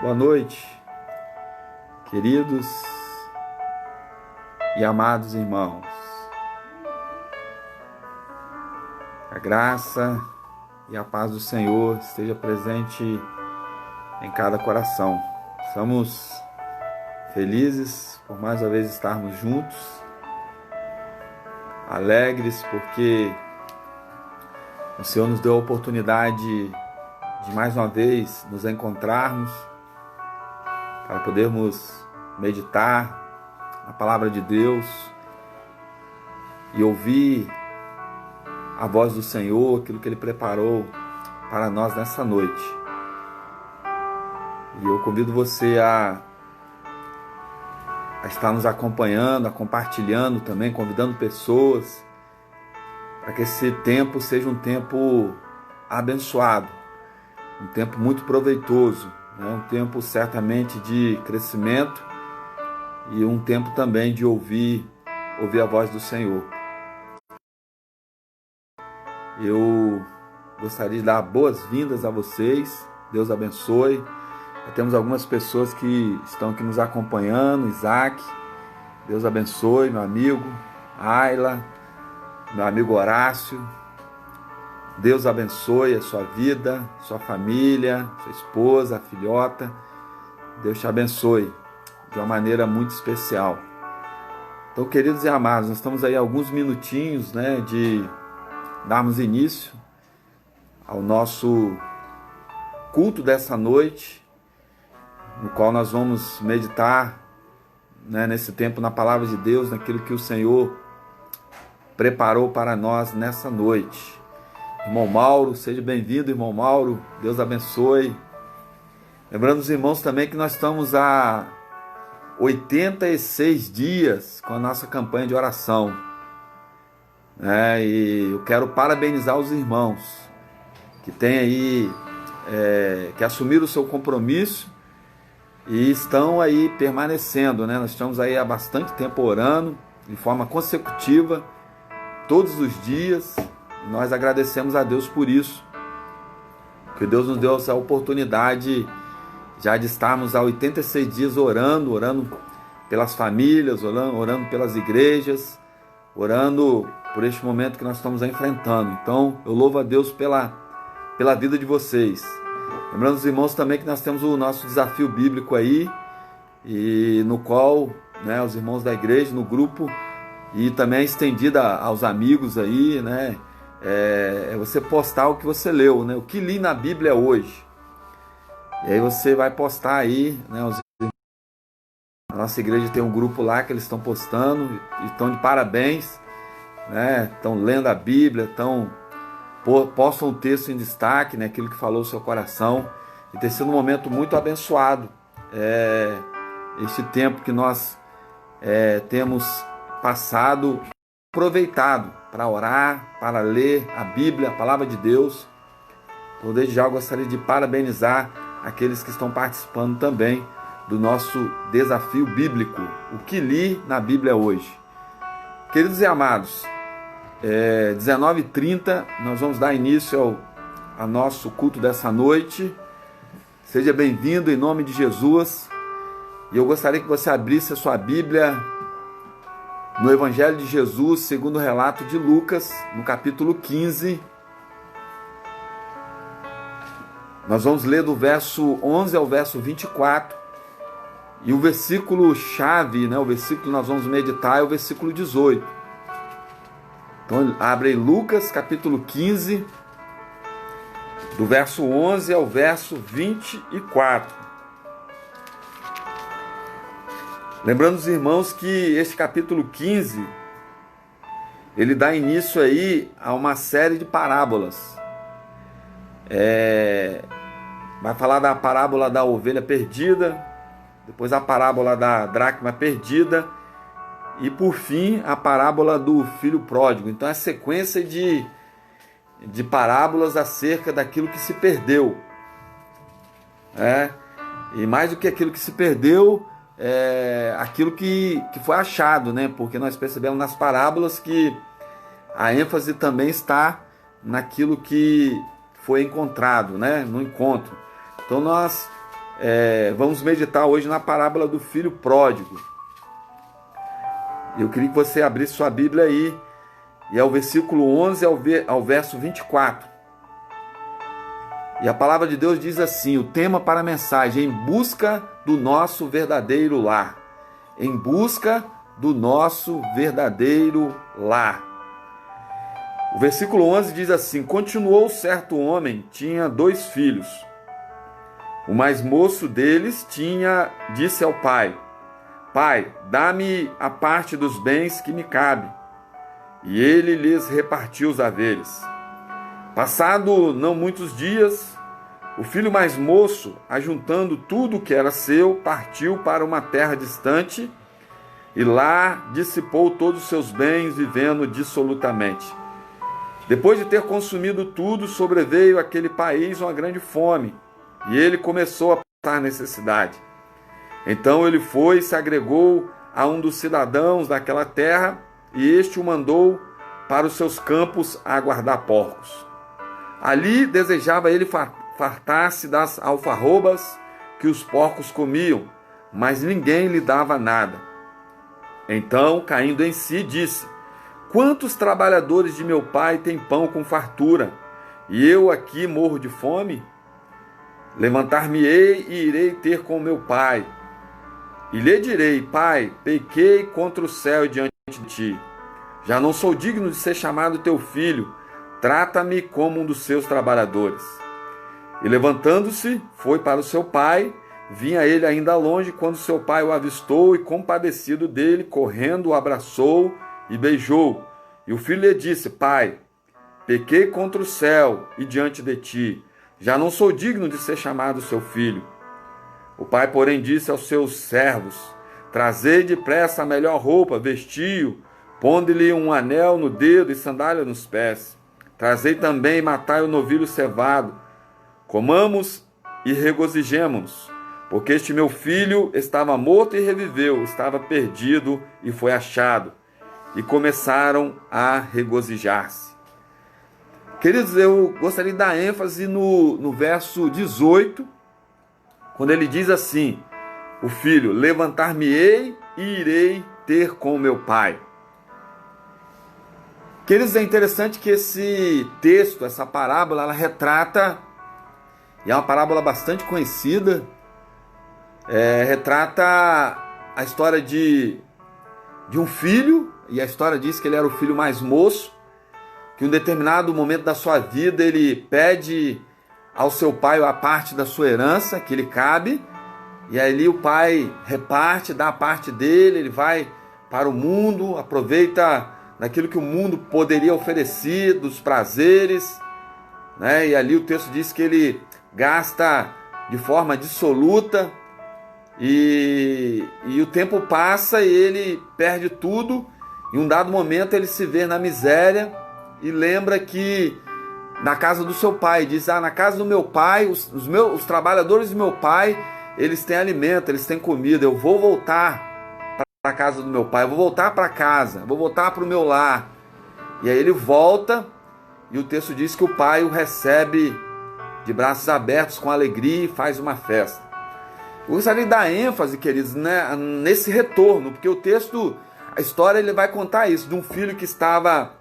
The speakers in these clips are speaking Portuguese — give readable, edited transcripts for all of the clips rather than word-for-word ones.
Boa noite, queridos e amados irmãos. A graça e a paz do Senhor esteja presente em cada coração. Estamos felizes por mais uma vez estarmos juntos, alegres porque o Senhor nos deu a oportunidade de mais uma vez nos encontrarmos para podermos meditar na palavra de Deus e ouvir a voz do Senhor, aquilo que Ele preparou para nós nessa noite. E eu convido você a estar nos acompanhando, a compartilhando também, convidando pessoas, para que esse tempo seja um tempo abençoado, um tempo muito proveitoso, um tempo certamente de crescimento e um tempo também de ouvir a voz do Senhor. Eu gostaria de dar boas-vindas a vocês, Deus abençoe. Já temos algumas pessoas que estão aqui nos acompanhando. Isaac, Deus abençoe, meu amigo. Ayla, meu amigo Horácio, Deus abençoe a sua vida, sua família, sua esposa, a filhota. Deus te abençoe de uma maneira muito especial. Então, queridos e amados, nós estamos aí alguns minutinhos, de darmos início ao nosso culto dessa noite, no qual nós vamos meditar, nesse tempo na palavra de Deus, naquilo que o Senhor preparou para nós nessa noite. Irmão Mauro, seja bem-vindo, irmão Mauro, Deus abençoe. Lembrando os irmãos também que nós estamos há 86 dias com a nossa campanha de oração. E eu quero parabenizar os irmãos que têm aí, que assumiram o seu compromisso e estão aí permanecendo, Nós estamos aí há bastante tempo orando, de forma consecutiva, todos os dias. Nós agradecemos a Deus por isso, porque Deus nos deu essa oportunidade já de estarmos há 86 dias orando pelas famílias, orando pelas igrejas, orando por este momento que nós estamos enfrentando. Então, eu louvo a Deus pela vida de vocês. Lembrando os irmãos também que nós temos o nosso desafio bíblico aí, e no qual, os irmãos da igreja, no grupo, e também é estendida aos amigos aí, é você postar o que você leu, o que li na Bíblia hoje. E aí você vai postar aí, a nossa igreja tem um grupo lá que eles estão postando e estão de parabéns, estão lendo a Bíblia, postam um texto em destaque, aquilo que falou o seu coração, e tem sido um momento muito abençoado. Este tempo que nós temos passado, aproveitado para orar, para ler a Bíblia, a palavra de Deus. Então, desde já eu gostaria de parabenizar aqueles que estão participando também do nosso desafio bíblico, o que li na Bíblia hoje. Queridos e amados, 19h30 nós vamos dar início ao nosso culto dessa noite. Seja bem-vindo em nome de Jesus. E eu gostaria que você abrisse a sua Bíblia no Evangelho de Jesus, segundo o relato de Lucas, no capítulo 15. Nós vamos ler do verso 11 ao verso 24. E o versículo chave, o versículo que nós vamos meditar é o versículo 18. Então, abre aí Lucas, capítulo 15, do verso 11 ao verso 24. Lembrando os irmãos que este capítulo 15, ele dá início aí a uma série de parábolas. Vai falar da parábola da ovelha perdida, depois a parábola da dracma perdida e por fim a parábola do filho pródigo. Então é sequência de parábolas acerca daquilo que se perdeu. E mais do que aquilo que se perdeu, aquilo que foi achado, porque nós percebemos nas parábolas que a ênfase também está naquilo que foi encontrado, no encontro. Então nós vamos meditar hoje na parábola do filho pródigo. Eu queria que você abrisse sua Bíblia aí, e é o versículo 11 ao verso 24. E a palavra de Deus diz assim, o tema para a mensagem: em busca do nosso verdadeiro lar. Em busca do nosso verdadeiro lar. O versículo 11 diz assim: continuou certo homem, tinha 2 filhos. O mais moço deles disse ao pai: Pai, dá-me a parte dos bens que me cabe. E ele lhes repartiu os haveres. Passado não muitos dias, o filho mais moço, ajuntando tudo o que era seu, partiu para uma terra distante e lá dissipou todos os seus bens, vivendo dissolutamente. Depois de ter consumido tudo, sobreveio àquele país uma grande fome, e ele começou a passar necessidade. Então ele foi e se agregou a um dos cidadãos daquela terra, e este o mandou para os seus campos a guardar porcos. Ali desejava ele fartar-se das alfarrobas que os porcos comiam, mas ninguém lhe dava nada. Então, caindo em si, disse: quantos trabalhadores de meu pai têm pão com fartura, e eu aqui morro de fome? Levantar-me-ei e irei ter com meu pai, e lhe direi: Pai, pequei contra o céu e diante de ti. Já não sou digno de ser chamado teu filho, trata-me como um dos seus trabalhadores. E levantando-se, foi para o seu pai. Vinha ele ainda longe, quando seu pai o avistou, e compadecido dele, correndo, o abraçou e beijou. E o filho lhe disse: Pai, pequei contra o céu e diante de ti. Já não sou digno de ser chamado seu filho. O pai, porém, disse aos seus servos: trazei depressa a melhor roupa, vestiu, pondo-lhe um anel no dedo e sandália nos pés. Trazei também e matai o novilho cevado. Comamos e regozijemo-nos, porque este meu filho estava morto e reviveu, estava perdido e foi achado. E começaram a regozijar-se. Queridos, eu gostaria de dar ênfase no verso 18, quando ele diz assim: o filho, levantar-me-ei e irei ter com meu pai. Queridos, é interessante que esse texto, essa parábola, ela retrata, e é uma parábola bastante conhecida, retrata a história de um filho, e a história diz que ele era o filho mais moço, que em um determinado momento da sua vida ele pede ao seu pai a parte da sua herança que lhe cabe, e ali o pai reparte, dá a parte dele, ele vai para o mundo, aproveita daquilo que o mundo poderia oferecer, dos prazeres, né? E ali o texto diz que ele gasta de forma dissoluta, e o tempo passa e ele perde tudo. Em um dado momento ele se vê na miséria e lembra que na casa do seu pai, diz: na casa do meu pai, os trabalhadores do meu pai, eles têm alimento, eles têm comida, eu vou voltar para a casa do meu pai, eu vou voltar para casa, vou voltar para o meu lar. E aí ele volta, e o texto diz que o pai o recebe de braços abertos, com alegria, e faz uma festa. Eu gostaria de dar ênfase, queridos, né, nesse retorno, porque o texto, a história, ele vai contar isso, de um filho que estava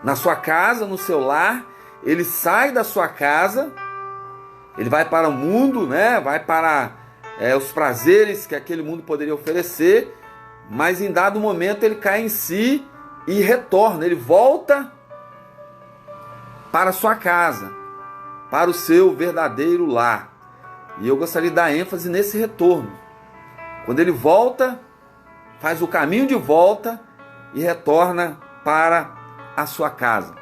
na sua casa, no seu lar. Ele sai da sua casa, ele vai para o mundo, né, vai para os prazeres que aquele mundo poderia oferecer, mas em dado momento ele cai em si e retorna, ele volta para a sua casa, para o seu verdadeiro lar. E eu gostaria de dar ênfase nesse retorno. Quando ele volta, faz o caminho de volta e retorna para a sua casa.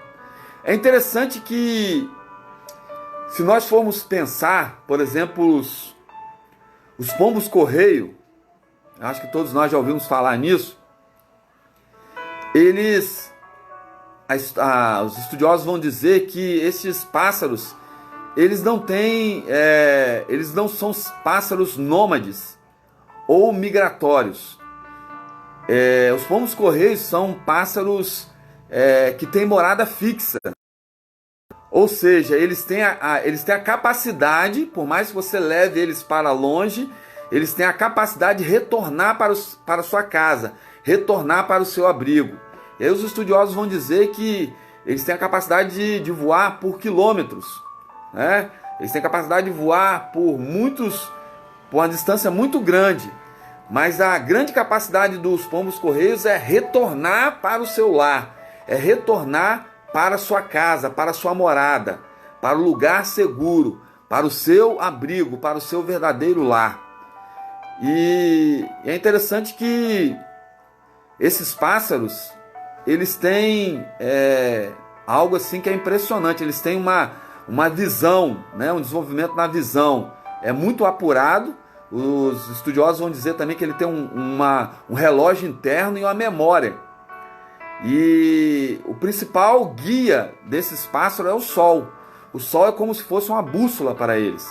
É interessante que, se nós formos pensar, por exemplo, os pombos-correio, acho que todos nós já ouvimos falar nisso, os estudiosos vão dizer que esses pássaros, eles não são pássaros nômades ou migratórios. Os pombos-correios são pássaros que têm morada fixa, Ou seja, eles têm a capacidade, por mais que você leve eles para longe, eles têm a capacidade de retornar para a sua casa, retornar para o seu abrigo. E aí os estudiosos vão dizer que eles têm a capacidade de voar por quilômetros, né? Eles têm a capacidade de voar por uma distância muito grande. Mas a grande capacidade dos pombos-correios é retornar para o seu lar, é retornar para a sua casa, para a sua morada, para o lugar seguro, para o seu abrigo, para o seu verdadeiro lar. E é interessante que esses pássaros, eles têm algo assim que é impressionante, eles têm uma visão, né? Um desenvolvimento na visão, é muito apurado. Os estudiosos vão dizer também que ele tem um relógio interno e uma memória. E o principal guia desses pássaros é o sol. O sol é como se fosse uma bússola para eles.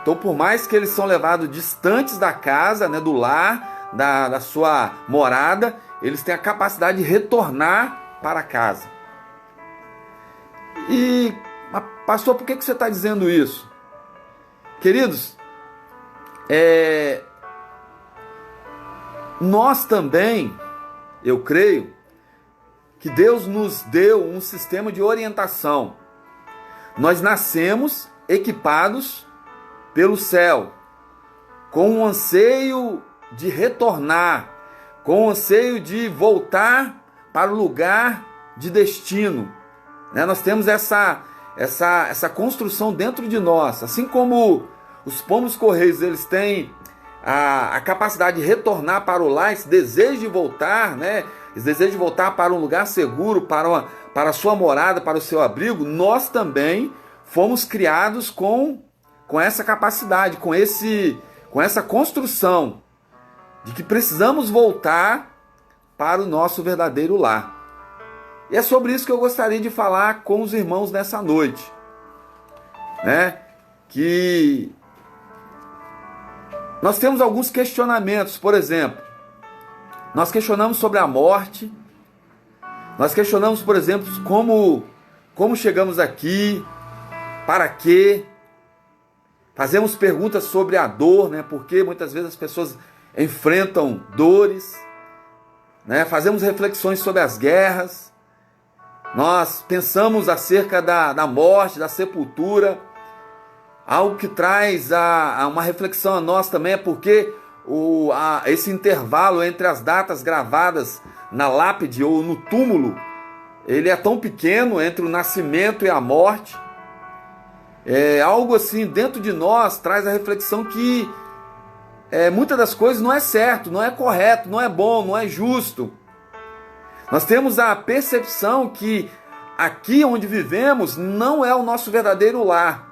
Então, por mais que eles são levados distantes da casa, né, do lar, da sua morada, eles têm a capacidade de retornar para casa. E, pastor, por que você está dizendo isso? Queridos, nós também, eu creio, que Deus nos deu um sistema de orientação. Nós nascemos equipados pelo céu, com um anseio de retornar, com um anseio de voltar para o lugar de destino. Nós temos essa construção dentro de nós, assim como os pombos-correios, eles têm a capacidade de retornar para o lar, esse desejo de voltar, né? Esse desejo de voltar para um lugar seguro, para a sua morada, para o seu abrigo. Nós também fomos criados com essa capacidade, com essa construção de que precisamos voltar para o nosso verdadeiro lar. E é sobre isso que eu gostaria de falar com os irmãos nessa noite, né? Que nós temos alguns questionamentos. Por exemplo, nós questionamos sobre a morte, nós questionamos, por exemplo, como chegamos aqui, para quê, fazemos perguntas sobre a dor, né? Porque muitas vezes as pessoas enfrentam dores, né? Fazemos reflexões sobre as guerras, nós pensamos acerca da morte, da sepultura. Algo que traz uma reflexão a nós também é porque esse intervalo entre as datas gravadas na lápide ou no túmulo, ele é tão pequeno entre o nascimento e a morte. Algo assim dentro de nós traz a reflexão que muitas das coisas não é certo, não é correto, não é bom, não é justo. Nós temos a percepção que aqui onde vivemos não é o nosso verdadeiro lar.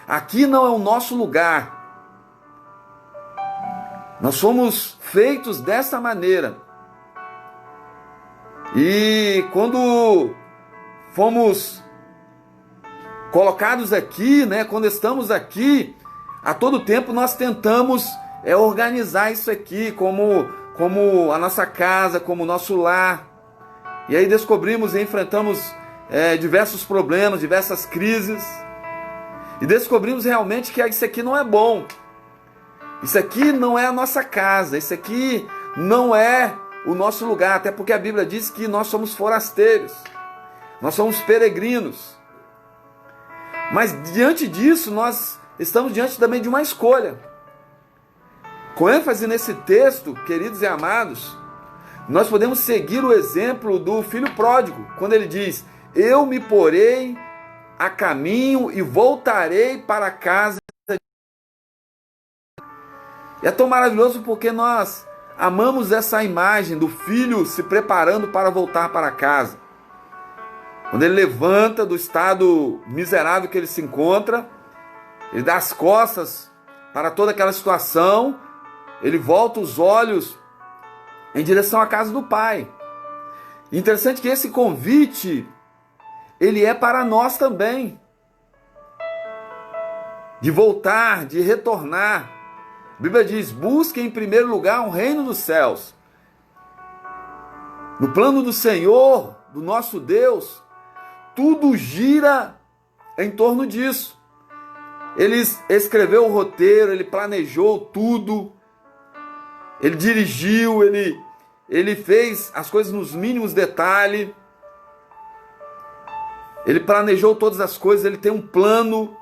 Aqui não é o nosso lugar. Nós somos feitos dessa maneira. E quando fomos colocados aqui, né, quando estamos aqui, a todo tempo nós tentamos organizar isso aqui como a nossa casa, como o nosso lar. E aí descobrimos e enfrentamos diversos problemas, diversas crises. E descobrimos realmente que isso aqui não é bom. Isso aqui não é a nossa casa. Isso aqui não é o nosso lugar. Até porque a Bíblia diz que nós somos forasteiros. Nós somos peregrinos. Mas diante disso, nós estamos diante também de uma escolha. Com ênfase nesse texto, queridos e amados, nós podemos seguir o exemplo do filho pródigo. Quando ele diz, eu me porei a caminho e voltarei para casa. E é tão maravilhoso porque nós amamos essa imagem do filho se preparando para voltar para casa. Quando ele levanta do estado miserável que ele se encontra, ele dá as costas para toda aquela situação, ele volta os olhos em direção à casa do pai. E interessante que esse convite ele é para nós também, de voltar, de retornar. A Bíblia diz, busque em primeiro lugar o reino dos céus. No plano do Senhor, do nosso Deus, tudo gira em torno disso. Ele escreveu o roteiro, ele planejou tudo, ele dirigiu, ele fez as coisas nos mínimos detalhes, ele planejou todas as coisas, ele tem um plano.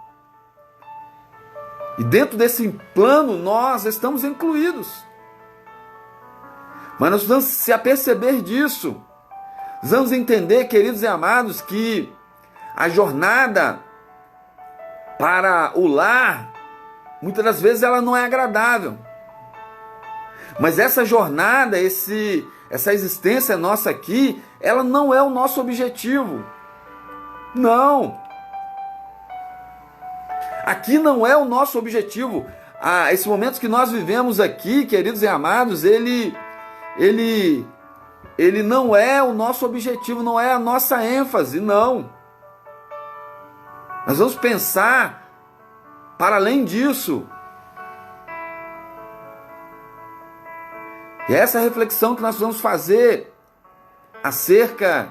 E dentro desse plano nós estamos incluídos. Mas nós precisamos se aperceber disso. Precisamos entender, queridos e amados, que a jornada para o lar, muitas das vezes ela não é agradável. Mas essa jornada, essa existência nossa aqui, ela não é o nosso objetivo. Não. Aqui não é o nosso objetivo. Esses momentos que nós vivemos aqui, queridos e amados, ele não é o nosso objetivo, não é a nossa ênfase, não. Nós vamos pensar para além disso. E é essa reflexão que nós vamos fazer acerca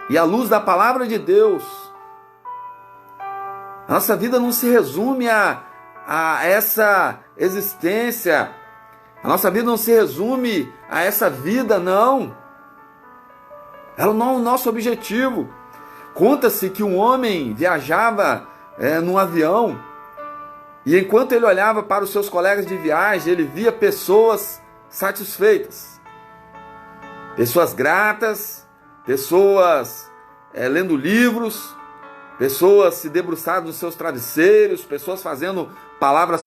e à luz da palavra de Deus. A nossa vida não se resume a essa existência. A nossa vida não se resume a essa vida, não. Ela não é o nosso objetivo. Conta-se que um homem viajava num avião e enquanto ele olhava para os seus colegas de viagem, ele via pessoas satisfeitas, pessoas gratas, pessoas lendo livros, pessoas se debruçadas nos seus travesseiros, pessoas fazendo palavras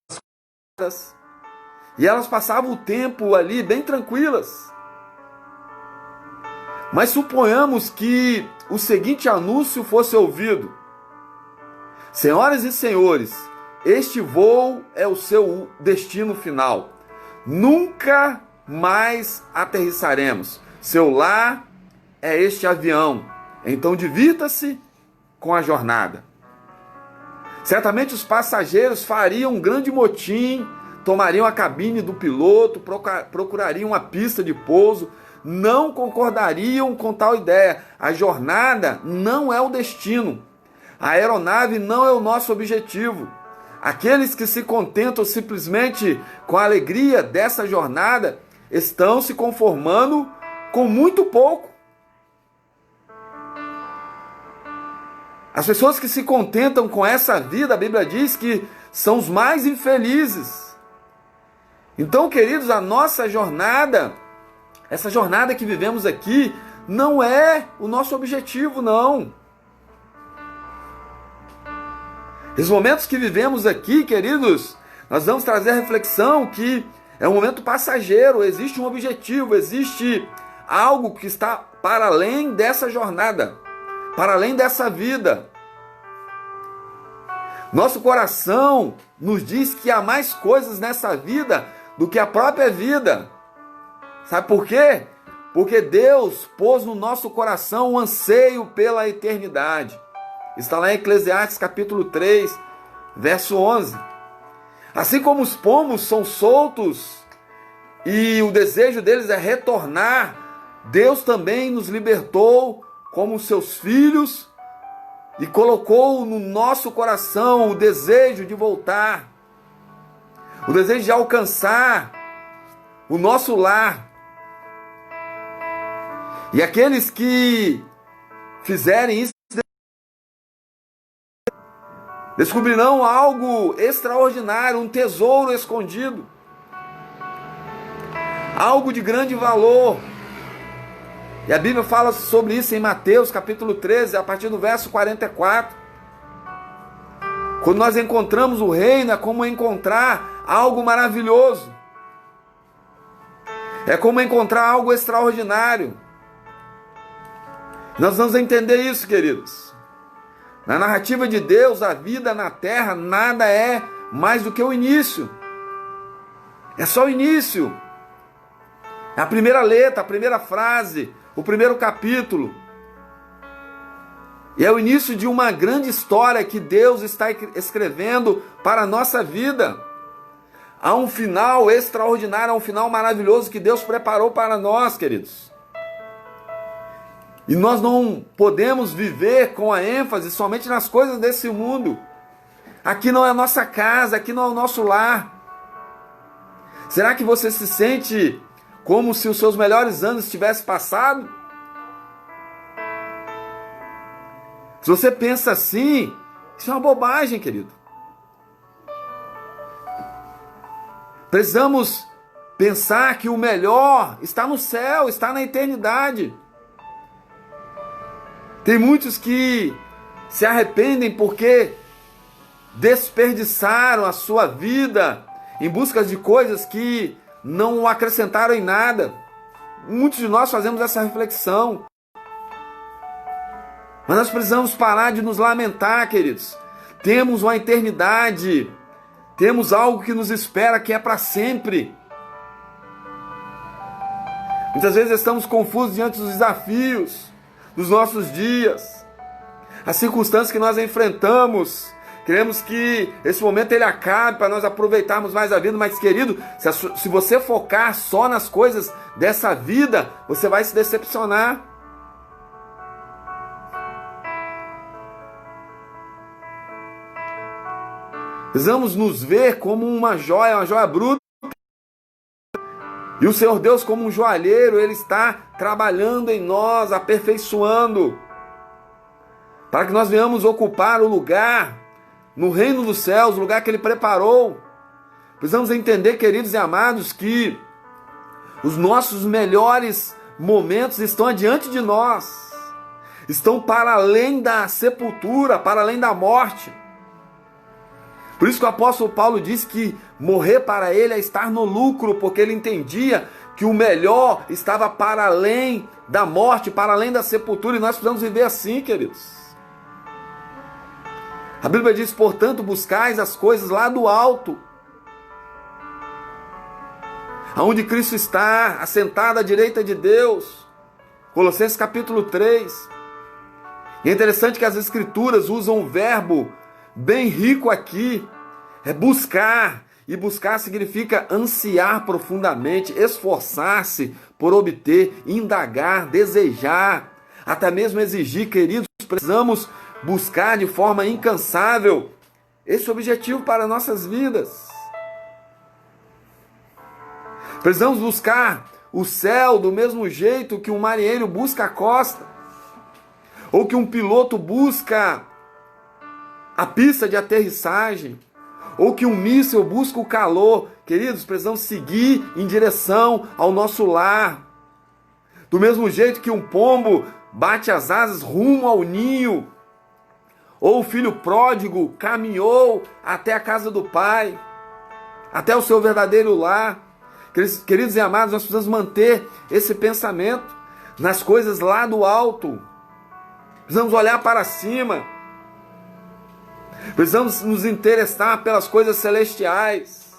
e elas passavam o tempo ali bem tranquilas. Mas suponhamos que o seguinte anúncio fosse ouvido: senhoras e senhores, este voo é o seu destino final. Nunca mais aterrissaremos. Seu lar é este avião. Então divirta-se com a jornada. Certamente os passageiros fariam um grande motim, tomariam a cabine do piloto, procurariam uma pista de pouso, não concordariam com tal ideia. A jornada não é o destino. A aeronave não é o nosso objetivo. Aqueles que se contentam simplesmente com a alegria dessa jornada estão se conformando com muito pouco. As pessoas que se contentam com essa vida, a Bíblia diz que são os mais infelizes. Então, queridos, a nossa jornada, essa jornada que vivemos aqui, não é o nosso objetivo, não. Os momentos que vivemos aqui, queridos, nós vamos trazer a reflexão que é um momento passageiro, existe um objetivo, existe algo que está para além dessa jornada, para além dessa vida. Nosso coração nos diz que há mais coisas nessa vida do que a própria vida. Sabe por quê? Porque Deus pôs no nosso coração um anseio pela eternidade. Está lá em Eclesiastes capítulo 3, verso 11. Assim como os pombos são soltos e o desejo deles é retornar, Deus também nos libertou como seus filhos e colocou no nosso coração o desejo de voltar, o desejo de alcançar o nosso lar. E aqueles que fizerem isso descobrirão algo extraordinário, um tesouro escondido, algo de grande valor. E a Bíblia fala sobre isso em Mateus capítulo 13, a partir do verso 44. Quando nós encontramos o reino, é como encontrar algo maravilhoso, é como encontrar algo extraordinário. Nós vamos entender isso, queridos. Na narrativa de Deus, a vida na terra nada é mais do que o início. É só o início. É a primeira letra, a primeira frase, o primeiro capítulo. E é o início de uma grande história que Deus está escrevendo para a nossa vida. Há um final extraordinário, há um final maravilhoso que Deus preparou para nós, queridos. E nós não podemos viver com a ênfase somente nas coisas desse mundo. Aqui não é a nossa casa, aqui não é o nosso lar. Será que você se sente como se os seus melhores anos tivessem passado? Se você pensa assim, isso é uma bobagem, querido. Precisamos pensar que o melhor está no céu, está na eternidade. Tem muitos que se arrependem porque desperdiçaram a sua vida em busca de coisas que não acrescentaram em nada. Muitos de nós fazemos essa reflexão. Mas nós precisamos parar de nos lamentar, queridos. Temos uma eternidade. Temos algo que nos espera, que é para sempre. Muitas vezes estamos confusos diante dos desafios dos nossos dias, as circunstâncias que nós enfrentamos. Queremos que esse momento ele acabe para nós aproveitarmos mais a vida. Mas, querido, se você focar só nas coisas dessa vida, você vai se decepcionar. Precisamos nos ver como uma joia bruta. E o Senhor Deus, como um joalheiro, Ele está trabalhando em nós, aperfeiçoando, para que nós venhamos ocupar o lugar no reino dos céus, o lugar que Ele preparou. Precisamos entender, queridos e amados, que os nossos melhores momentos estão adiante de nós, estão para além da sepultura, para além da morte. Por isso que o apóstolo Paulo diz que morrer para ele é estar no lucro, porque ele entendia que o melhor estava para além da morte, para além da sepultura, e nós precisamos viver assim, queridos. A Bíblia diz, portanto, buscais as coisas lá do alto, aonde Cristo está, assentado à direita de Deus. Colossenses capítulo 3. E é interessante que as Escrituras usam um verbo bem rico aqui, é buscar, e buscar significa ansiar profundamente, esforçar-se por obter, indagar, desejar, até mesmo exigir. Queridos, precisamos buscar de forma incansável esse objetivo para nossas vidas. Precisamos buscar o céu do mesmo jeito que um marinheiro busca a costa, ou que um piloto busca a pista de aterrissagem, ou que um míssil busca o calor. Queridos, precisamos seguir em direção ao nosso lar. Do mesmo jeito que um pombo bate as asas rumo ao ninho, ou o filho pródigo caminhou até a casa do pai, até o seu verdadeiro lar. Queridos e amados, nós precisamos manter esse pensamento nas coisas lá do alto. Precisamos olhar para cima. Precisamos nos interessar pelas coisas celestiais.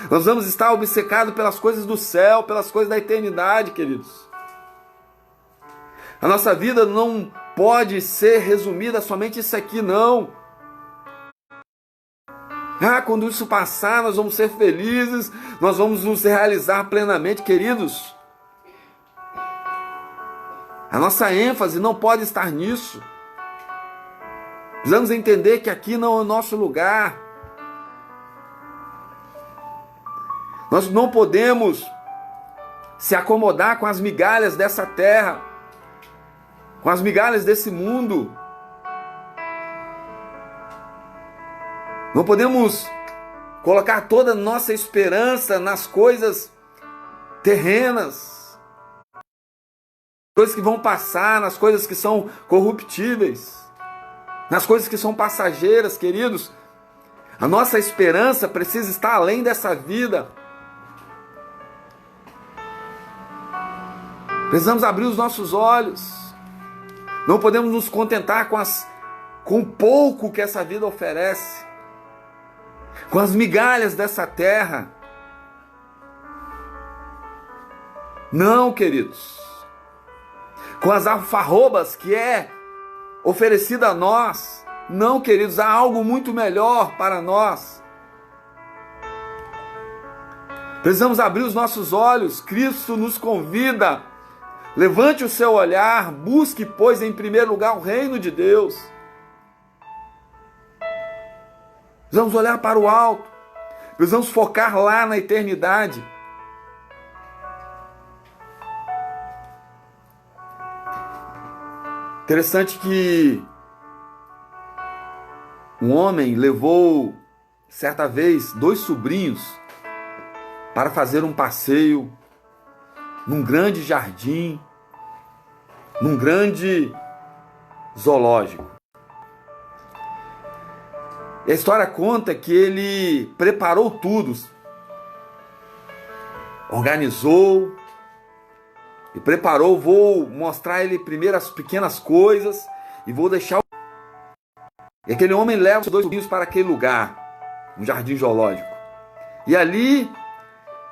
Nós vamos estar obcecados pelas coisas do céu, pelas coisas da eternidade, queridos. A nossa vida não pode ser resumida somente isso aqui, não. Quando isso passar, nós vamos ser felizes, nós vamos nos realizar plenamente, queridos. A nossa ênfase não pode estar nisso. Precisamos entender que aqui não é o nosso lugar. Nós não podemos se acomodar com as migalhas dessa terra, com as migalhas desse mundo. Não podemos colocar toda a nossa esperança nas coisas terrenas, coisas que vão passar, nas coisas que são corruptíveis, nas coisas que são passageiras, queridos. A nossa esperança precisa estar além dessa vida. Precisamos abrir os nossos olhos. Não podemos nos contentar com o pouco que essa vida oferece, com as migalhas dessa terra. Não, queridos. Com as alfarrobas que é oferecida a nós. Não, queridos, há algo muito melhor para nós. Precisamos abrir os nossos olhos. Cristo nos convida Levante o seu olhar, busque, pois, em primeiro lugar o reino de Deus. Precisamos olhar para o alto. Precisamos focar lá na eternidade. Interessante que um homem levou, certa vez, 2 sobrinhos para fazer um passeio num grande jardim, num grande zoológico. E a história conta que ele preparou tudo, organizou e preparou. Vou mostrar ele primeiro as pequenas coisas e vou deixar. E aquele homem leva os 2 sobrinhos para aquele lugar, um jardim zoológico. E ali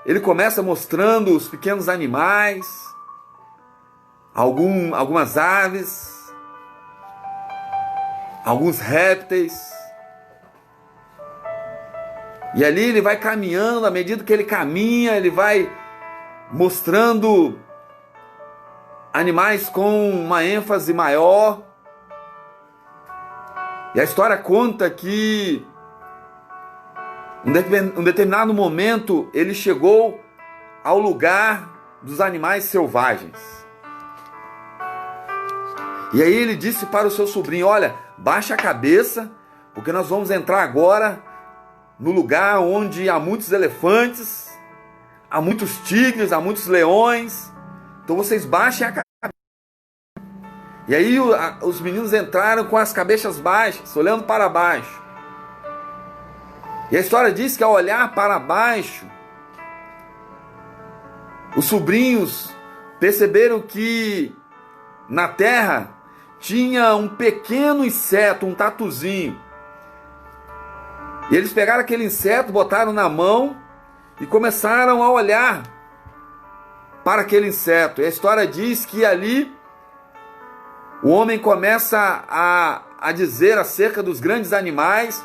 ele começa mostrando os pequenos animais, algumas aves, alguns répteis. E ali ele vai caminhando, à medida que ele caminha, ele vai mostrando animais com uma ênfase maior. E a história conta que em um determinado momento ele chegou ao lugar dos animais selvagens. E aí ele disse para o seu sobrinho: olha, baixa a cabeça, porque nós vamos entrar agora no lugar onde há muitos elefantes, há muitos tigres, há muitos leões. Então vocês baixem a cabeça. E aí os meninos entraram com as cabeças baixas, olhando para baixo. E a história diz que ao olhar para baixo, os sobrinhos perceberam que na terra tinha um pequeno inseto, um tatuzinho. E eles pegaram aquele inseto, botaram na mão e começaram a olhar para aquele inseto. E a história diz que ali o homem começa a dizer acerca dos grandes animais: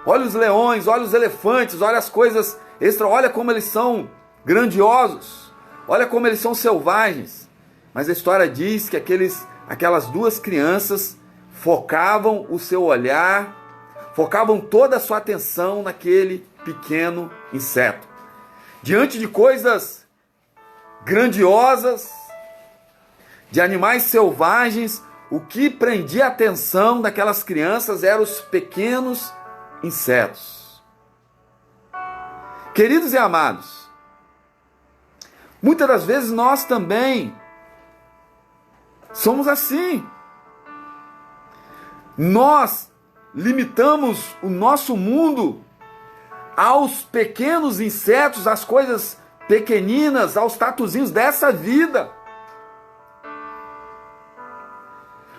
olha os leões, olha os elefantes, olha as coisas extra, olha como eles são grandiosos, olha como eles são selvagens. Mas a história diz que aquelas 2 crianças focavam o seu olhar, focavam toda a sua atenção naquele pequeno inseto. Diante de coisas grandiosas, de animais selvagens, o que prendia a atenção daquelas crianças eram os pequenos insetos. Queridos e amados, muitas das vezes nós também somos assim. Nós limitamos o nosso mundo aos pequenos insetos, às coisas pequeninas, aos tatuzinhos dessa vida.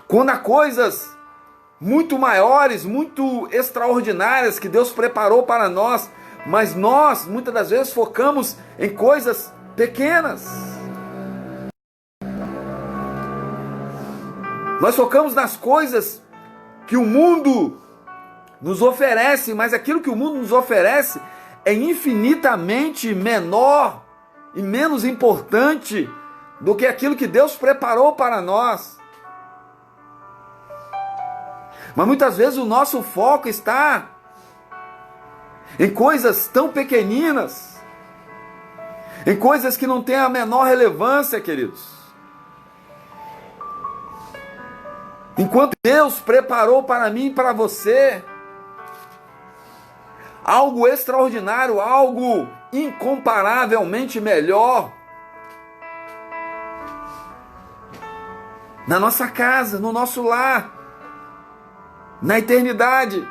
Quando há coisas muito maiores, muito extraordinárias que Deus preparou para nós, mas nós muitas das vezes focamos em coisas pequenas. Nós focamos nas coisas que o mundo nos oferece, mas aquilo que o mundo nos oferece é infinitamente menor e menos importante do que aquilo que Deus preparou para nós. Mas muitas vezes o nosso foco está em coisas tão pequeninas, em coisas que não têm a menor relevância, queridos. Enquanto Deus preparou para mim e para você algo extraordinário, algo incomparavelmente melhor, na nossa casa, no nosso lar, na eternidade.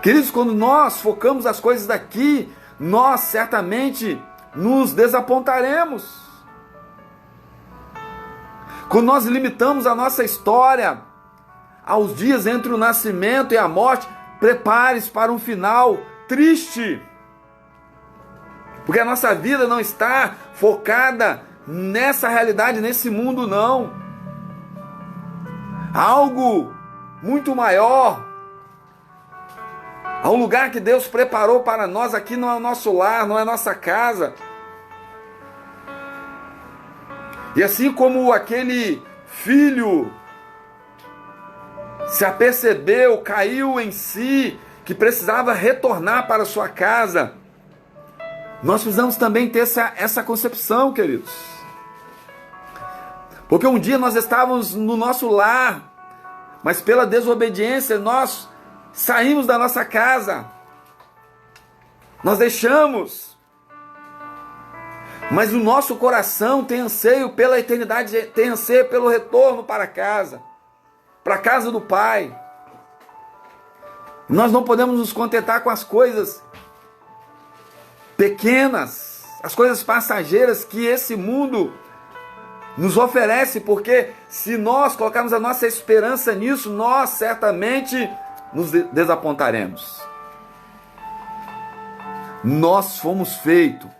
Queridos, quando nós focamos as coisas daqui, nós certamente nos desapontaremos. Quando nós limitamos a nossa história aos dias entre o nascimento e a morte, prepare-se para um final triste. Porque a nossa vida não está focada nessa realidade, nesse mundo, não. Há algo muito maior. Há um lugar que Deus preparou para nós. Aqui não é o nosso lar, não é a nossa casa. E assim como aquele filho se apercebeu, caiu em si, que precisava retornar para sua casa, nós precisamos também ter essa concepção, queridos. Porque um dia nós estávamos no nosso lar, mas pela desobediência nós saímos da nossa casa, nós deixamos, mas o nosso coração tem anseio pela eternidade, tem anseio pelo retorno para casa, para a casa do Pai. Nós não podemos nos contentar com as coisas pequenas, as coisas passageiras que esse mundo nos oferece, porque se nós colocarmos a nossa esperança nisso, nós certamente nos desapontaremos. Nós fomos feitos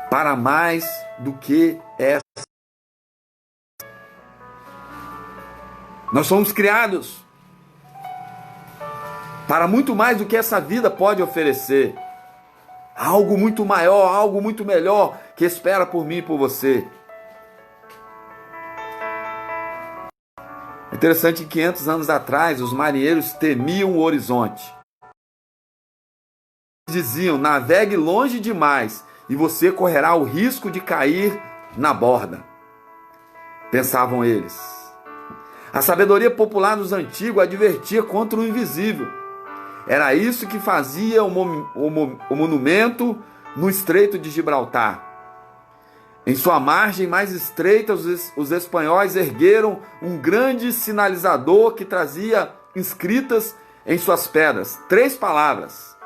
para mais do que essa. Nós somos criados para muito mais do que essa vida pode oferecer. Algo muito maior, algo muito melhor que espera por mim e por você. Interessante que 500 anos atrás os marinheiros temiam o horizonte. Diziam: navegue longe demais e você correrá o risco de cair na borda. Pensavam eles. A sabedoria popular dos antigos advertia contra o invisível. Era isso que fazia o monumento no Estreito de Gibraltar. Em sua margem mais estreita, os espanhóis ergueram um grande sinalizador que trazia inscritas em suas pedras 3 palavras.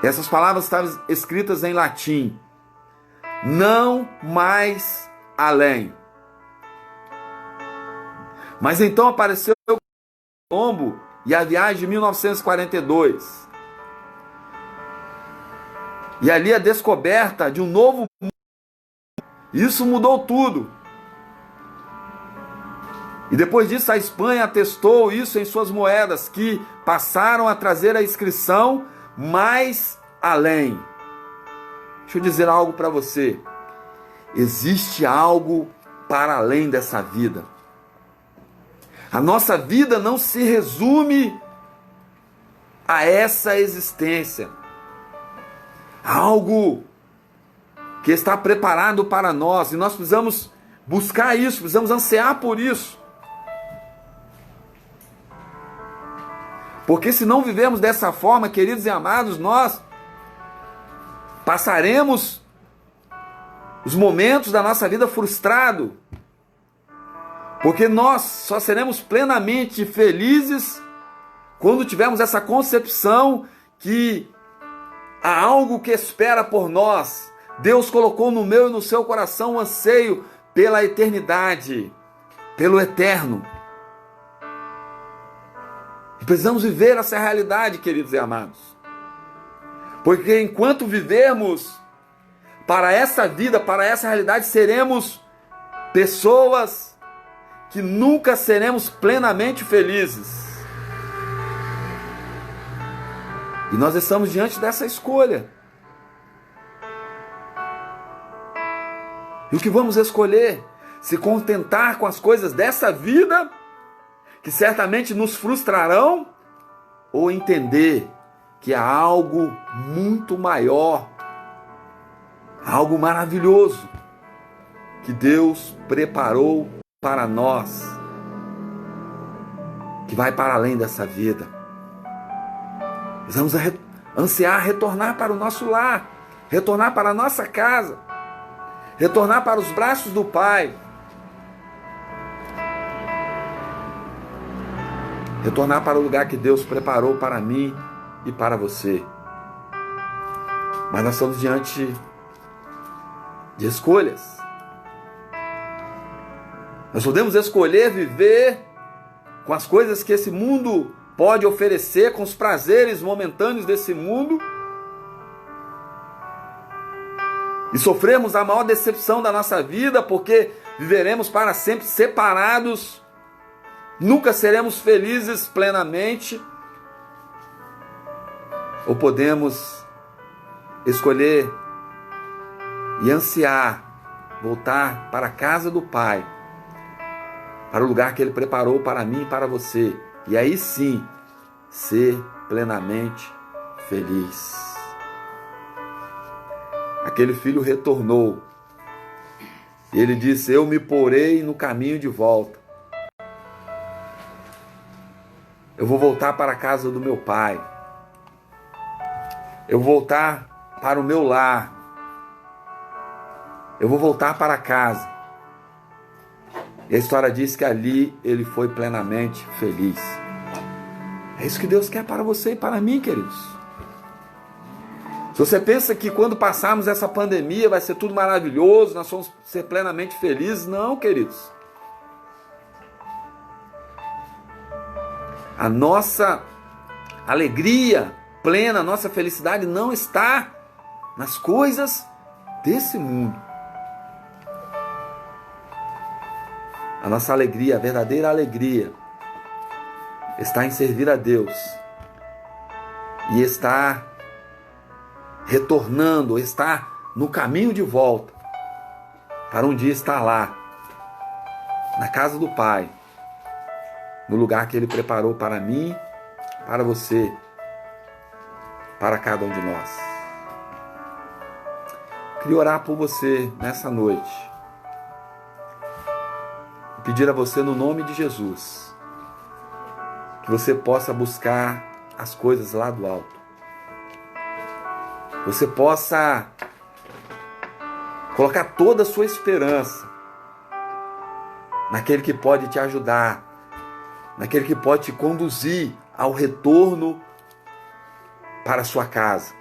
Essas palavras estavam escritas em latim: não mais além. Mas então apareceu o Colombo e a viagem de 1942. E ali a descoberta de um novo mundo. Isso mudou tudo. E depois disso a Espanha atestou isso em suas moedas, que passaram a trazer a inscrição mais além. Deixa eu dizer algo para você. Existe algo para além dessa vida. A nossa vida não se resume a essa existência. Algo que está preparado para nós, e nós precisamos buscar isso, precisamos ansiar por isso. Porque se não vivemos dessa forma, queridos e amados, nós passaremos os momentos da nossa vida frustrados. Porque nós só seremos plenamente felizes quando tivermos essa concepção que há algo que espera por nós. Deus colocou no meu e no seu coração um anseio pela eternidade, pelo eterno. E precisamos viver essa realidade, queridos e amados. Porque enquanto vivermos para essa vida, para essa realidade, seremos pessoas que nunca seremos plenamente felizes. E nós estamos diante dessa escolha. E o que vamos escolher? Se contentar com as coisas dessa vida, que certamente nos frustrarão, ou entender que há algo muito maior, algo maravilhoso, que Deus preparou para nós, que vai para além dessa vida. Precisamos ansiar retornar para o nosso lar, retornar para a nossa casa, retornar para os braços do Pai, retornar para o lugar que Deus preparou para mim e para você. Mas nós estamos diante de escolhas. Nós podemos escolher viver com as coisas que esse mundo pode oferecer, com os prazeres momentâneos desse mundo, e sofremos a maior decepção da nossa vida, porque viveremos para sempre separados, nunca seremos felizes plenamente. Ou podemos escolher e ansiar voltar para a casa do Pai, para o lugar que Ele preparou para mim e para você, e aí sim ser plenamente feliz. Aquele filho retornou. Ele disse: eu me porei no caminho de volta. Eu vou voltar para a casa do meu pai. Eu vou voltar para o meu lar. Eu vou voltar para casa. E a história diz que ali ele foi plenamente feliz. É isso que Deus quer para você e para mim, queridos. Se você pensa que quando passarmos essa pandemia vai ser tudo maravilhoso, nós vamos ser plenamente felizes, não, queridos. A nossa alegria plena, a nossa felicidade não está nas coisas desse mundo. A nossa alegria, a verdadeira alegria, está em servir a Deus e está retornando, está no caminho de volta para um dia estar lá, na casa do Pai, no lugar que Ele preparou para mim, para você, para cada um de nós. Queria orar por você nessa noite. Pedir a você no nome de Jesus, que você possa buscar as coisas lá do alto. Você possa colocar toda a sua esperança naquele que pode te ajudar, naquele que pode te conduzir ao retorno para a sua casa.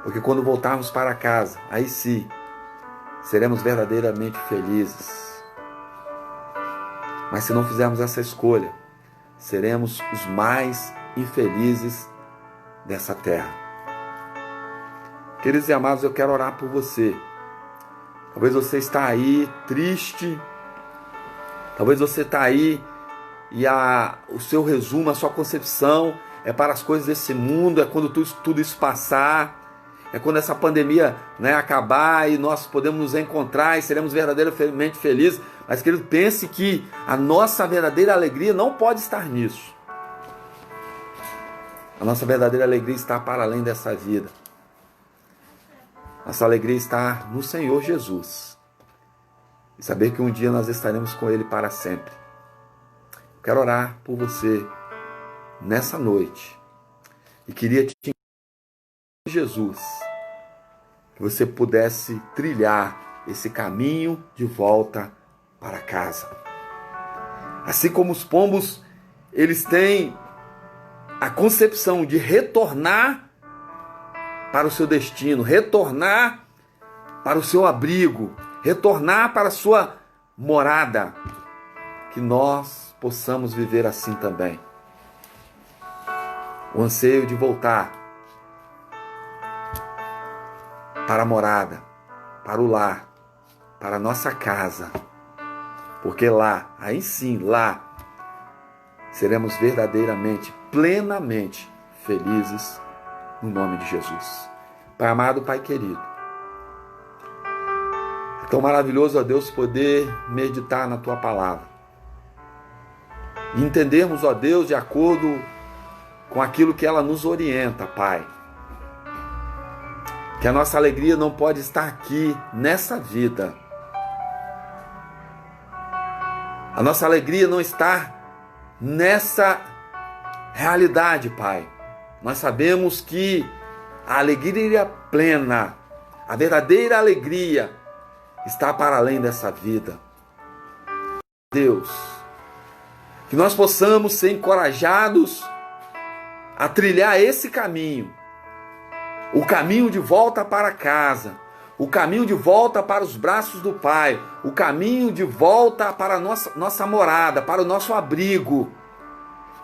Porque quando voltarmos para casa, aí sim, seremos verdadeiramente felizes. Mas se não fizermos essa escolha, seremos os mais infelizes dessa terra. Queridos e amados, eu quero orar por você. Talvez você está aí triste, talvez você está aí e o seu resumo, a sua concepção é para as coisas desse mundo, é quando tudo isso passar, é quando essa pandemia, acabar e nós podemos nos encontrar e seremos verdadeiramente felizes. Mas, querido, pense que a nossa verdadeira alegria não pode estar nisso. A nossa verdadeira alegria está para além dessa vida. Nossa alegria está no Senhor Jesus. E saber que um dia nós estaremos com Ele para sempre. Quero orar por você nessa noite. E queria te encontrar com Jesus. Que você pudesse trilhar esse caminho de volta para casa. Assim como os pombos, eles têm a concepção de retornar para o seu destino, retornar para o seu abrigo, retornar para a sua morada, que nós possamos viver assim também. O anseio de voltar para a morada, para o lar, para a nossa casa, porque lá, aí sim, lá, seremos verdadeiramente, plenamente felizes no nome de Jesus. Pai amado, Pai querido, é tão maravilhoso, ó Deus, poder meditar na Tua palavra e entendermos, ó Deus, de acordo com aquilo que ela nos orienta, Pai. Que a nossa alegria não pode estar aqui, nessa vida. A nossa alegria não está nessa realidade, Pai. Nós sabemos que a alegria plena, a verdadeira alegria, está para além dessa vida. Deus, que nós possamos ser encorajados a trilhar esse caminho, o caminho de volta para casa, o caminho de volta para os braços do Pai, o caminho de volta para a nossa morada, para o nosso abrigo,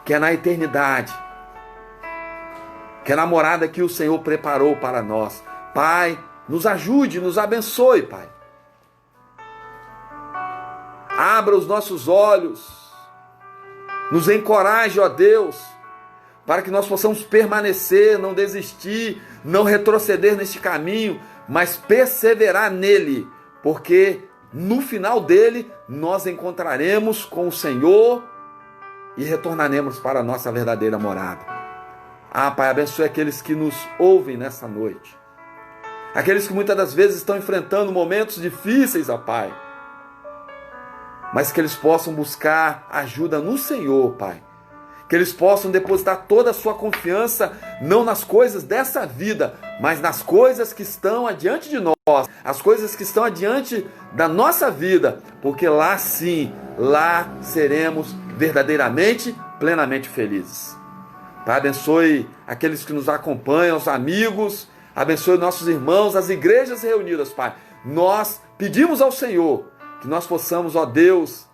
que é na eternidade, que é na morada que o Senhor preparou para nós. Pai, nos ajude, nos abençoe, Pai. Abra os nossos olhos, nos encoraje, ó Deus, para que nós possamos permanecer, não desistir, não retroceder neste caminho, mas perseverar nele, porque no final dele nós encontraremos com o Senhor e retornaremos para a nossa verdadeira morada. Pai, abençoe aqueles que nos ouvem nessa noite, aqueles que muitas das vezes estão enfrentando momentos difíceis, Pai, mas que eles possam buscar ajuda no Senhor, Pai. Que eles possam depositar toda a sua confiança, não nas coisas dessa vida, mas nas coisas que estão adiante de nós, as coisas que estão adiante da nossa vida, porque lá sim, lá seremos verdadeiramente, plenamente felizes. Pai, abençoe aqueles que nos acompanham, os amigos, abençoe nossos irmãos, as igrejas reunidas, Pai. Nós pedimos ao Senhor que nós possamos, ó Deus,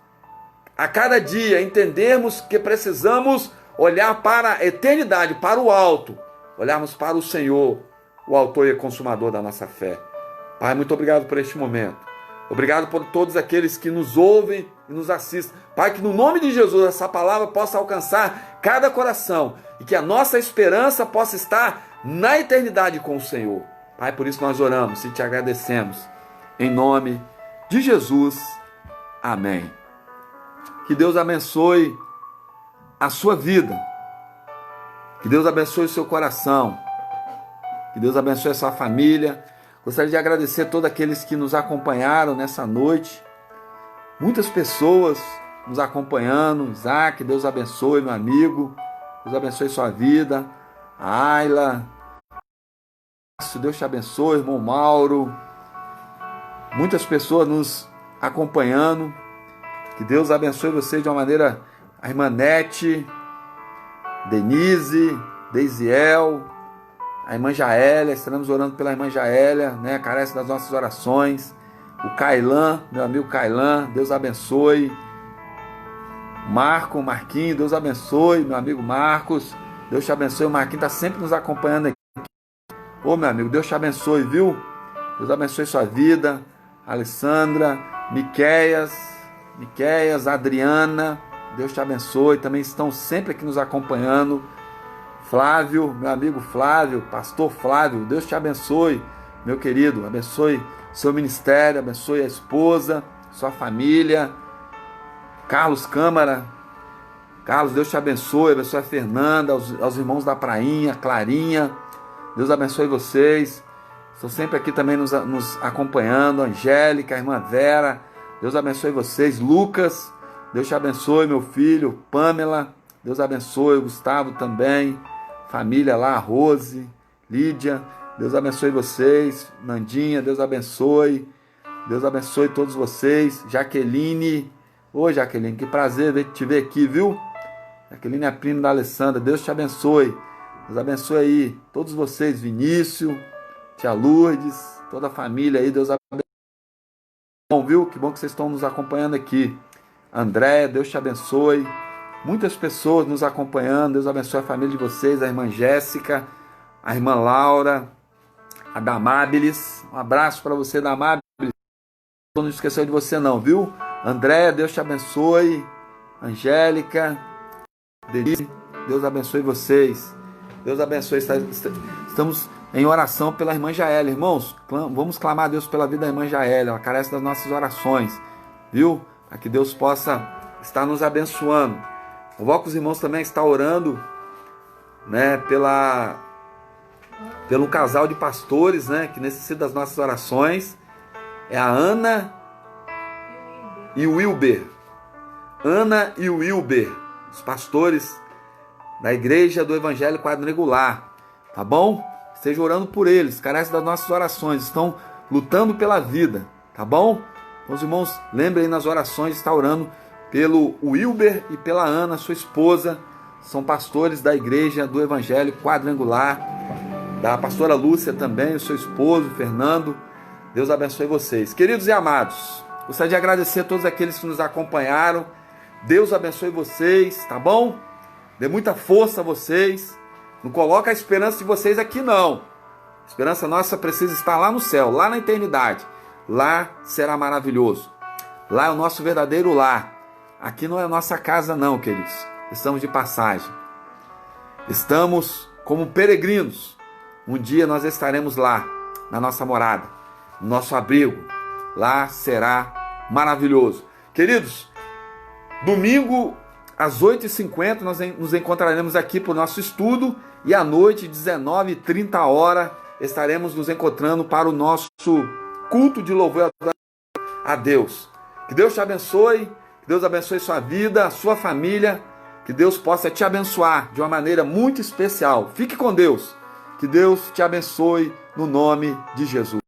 a cada dia entendermos que precisamos olhar para a eternidade, para o alto, olharmos para o Senhor, o autor e consumador da nossa fé. Pai, muito obrigado por este momento. Obrigado por todos aqueles que nos ouvem e nos assistem. Pai, que no nome de Jesus essa palavra possa alcançar cada coração e que a nossa esperança possa estar na eternidade com o Senhor. Pai, por isso nós oramos e te agradecemos. Em nome de Jesus. Amém. Que Deus abençoe a sua vida. Que Deus abençoe o seu coração. Que Deus abençoe a sua família. Gostaria de agradecer a todos aqueles que nos acompanharam nessa noite. Muitas pessoas nos acompanhando. Isaac, Deus abençoe, meu amigo. Deus abençoe sua vida. A Ayla. Deus te abençoe, irmão Mauro. Muitas pessoas nos acompanhando. Que Deus abençoe você de uma maneira. A irmã Nete, Denise, Deisiel, a irmã Jaélia, estaremos orando pela irmã Jaélia, né? Carece das nossas orações. O Cailan, meu amigo Cailan, Deus abençoe. Marquinhos, Deus abençoe, meu amigo Marcos, Deus te abençoe. O Marquinhos está sempre nos acompanhando aqui. Ô meu amigo, Deus te abençoe, viu? Deus abençoe sua vida. Alessandra, Miqueias, Adriana, Deus te abençoe, também estão sempre aqui nos acompanhando. Flávio, meu amigo Flávio, pastor Flávio, Deus te abençoe, meu querido, abençoe seu ministério, abençoe a esposa, sua família. Carlos Câmara, Carlos, Deus te abençoe, abençoe a Fernanda, aos irmãos da Prainha, Clarinha, Deus abençoe vocês. Estão sempre aqui também nos acompanhando. Angélica, a irmã Vera, Deus abençoe vocês. Lucas, Deus te abençoe, meu filho. Pamela, Deus abençoe. Gustavo também. Família lá, Rose, Lídia, Deus abençoe vocês. Nandinha, Deus abençoe. Deus abençoe todos vocês. Jaqueline, oi Jaqueline, que prazer te ver aqui, viu? Jaqueline é a prima da Alessandra, Deus te abençoe. Deus abençoe aí todos vocês. Vinícius, tia Lourdes, toda a família aí, Deus abençoe. Bom, viu? Que bom que vocês estão nos acompanhando aqui. André, Deus te abençoe. Muitas pessoas nos acompanhando, Deus abençoe a família de vocês, a irmã Jéssica, a irmã Laura, a Damábilis. Um abraço para você, Damábilis. Não esqueceu de você não, viu? André, Deus te abençoe. Angélica, Denise, Deus abençoe vocês. Deus abençoe. Estamos em oração pela irmã Jaélia, irmãos. Vamos clamar a Deus pela vida da irmã Jaélia. Ela carece das nossas orações, viu? Para que Deus possa estar nos abençoando. Convoco os irmãos também a estar orando, né, pelo casal de pastores, né, que necessita das nossas orações. É a Ana e o Wilber. Ana e o Wilber, os pastores da Igreja do Evangelho Quadrangular, tá bom? Esteja orando por eles, carecem das nossas orações, estão lutando pela vida, tá bom? Então, os irmãos, lembrem nas orações de estar orando pelo Wilber e pela Ana, sua esposa, são pastores da Igreja do Evangelho Quadrangular, da pastora Lúcia também, o seu esposo, Fernando. Deus abençoe vocês. Queridos e amados, gostaria de agradecer a todos aqueles que nos acompanharam. Deus abençoe vocês, tá bom? Dê muita força a vocês. Não coloca a esperança de vocês aqui, não. A esperança nossa precisa estar lá no céu, lá na eternidade. Lá será maravilhoso. Lá é o nosso verdadeiro lar. Aqui não é a nossa casa, não, queridos. Estamos de passagem. Estamos como peregrinos. Um dia nós estaremos lá, na nossa morada, no nosso abrigo. Lá será maravilhoso. Queridos, domingo às 8h50 nós nos encontraremos aqui para o nosso estudo e à noite, 19h30, estaremos nos encontrando para o nosso culto de louvor a Deus. Que Deus te abençoe, que Deus abençoe sua vida, a sua família, que Deus possa te abençoar de uma maneira muito especial. Fique com Deus, que Deus te abençoe no nome de Jesus.